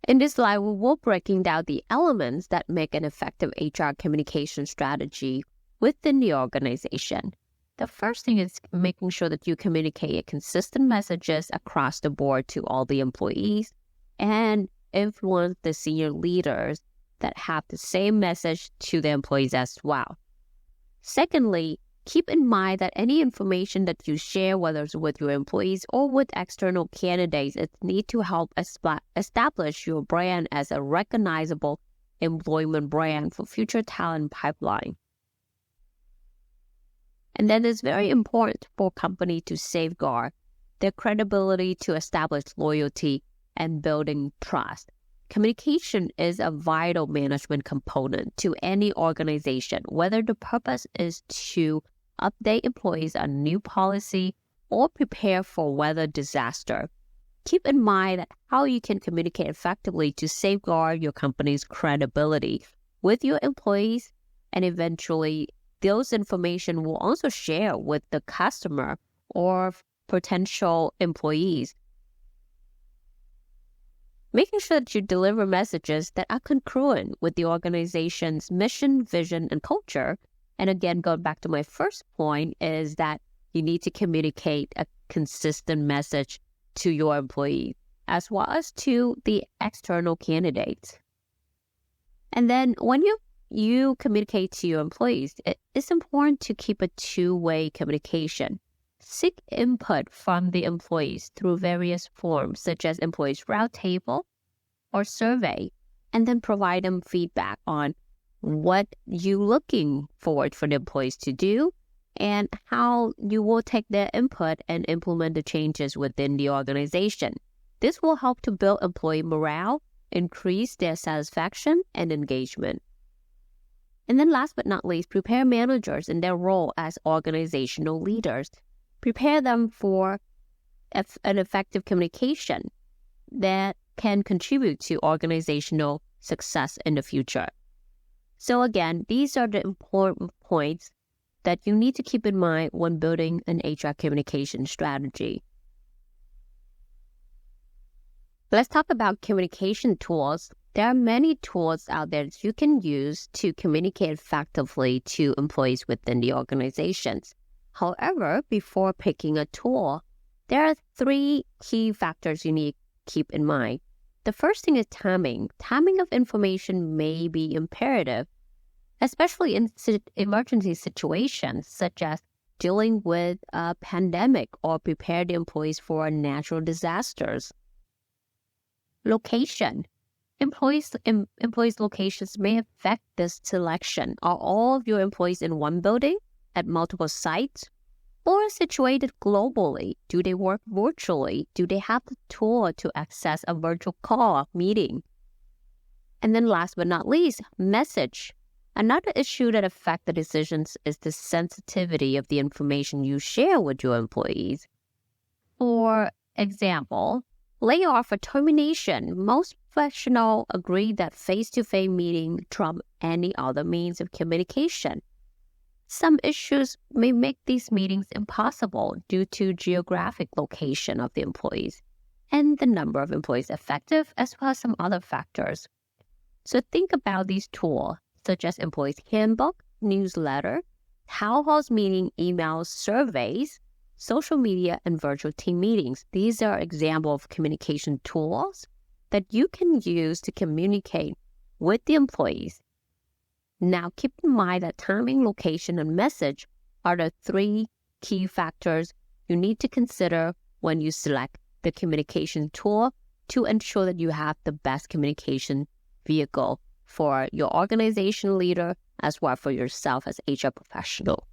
In this slide, we will breaking down the elements that make an effective HR communication strategy within the organization. The first thing is making sure that you communicate consistent messages across the board to all the employees and influence the senior leaders that have the same message to the employees as well. Secondly, keep in mind that any information that you share, whether it's with your employees or with external candidates, it needs to help establish your brand as a recognizable employment brand for future talent pipeline. And then it's very important for companies to safeguard their credibility to establish loyalty and building trust. Communication is a vital management component to any organization, whether the purpose is to update employees on new policy or prepare for weather disaster. Keep in mind that how you can communicate effectively to safeguard your company's credibility with your employees, and eventually those information will also share with the customer or potential employees. Making sure that you deliver messages that are congruent with the organization's mission, vision, and culture. And again, going back to my first point is that you need to communicate a consistent message to your employees as well as to the external candidates. And then when you communicate to your employees, it's important to keep a two-way communication. Seek input from the employees through various forms, such as employees roundtable or survey, and then provide them feedback on what you're looking forward for the employees to do and how you will take their input and implement the changes within the organization. This will help to build employee morale, increase their satisfaction and engagement. And then last but not least, prepare managers in their role as organizational leaders. Prepare them for an effective communication that can contribute to organizational success in the future. So again, these are the important points that you need to keep in mind when building an HR communication strategy. Let's talk about communication tools. There are many tools out there that you can use to communicate effectively to employees within the organizations. However, before picking a tool, there are three key factors you need to keep in mind. The first thing is timing. Timing of information may be imperative, especially in emergency situations such as dealing with a pandemic or prepare the employees for natural disasters. Location. Employees' locations may affect this selection. Are all of your employees in one building, at multiple sites, or situated globally? Do they work virtually? Do they have the tool to access a virtual call meeting? And then last but not least, message. Another issue that affects the decisions is the sensitivity of the information you share with your employees. For example, layoff or termination. Most professionals agree that face-to-face meeting trump any other means of communication. Some issues may make these meetings impossible due to geographic location of the employees and the number of employees affected, as well as some other factors. So think about these tools, such as employees handbook, newsletter, town halls meeting, emails, surveys, social media, and virtual team meetings. These are examples of communication tools that you can use to communicate with the employees. Now, keep in mind that timing, location, and message are the three key factors you need to consider when you select the communication tool to ensure that you have the best communication vehicle for your organization leader as well for yourself as HR professional.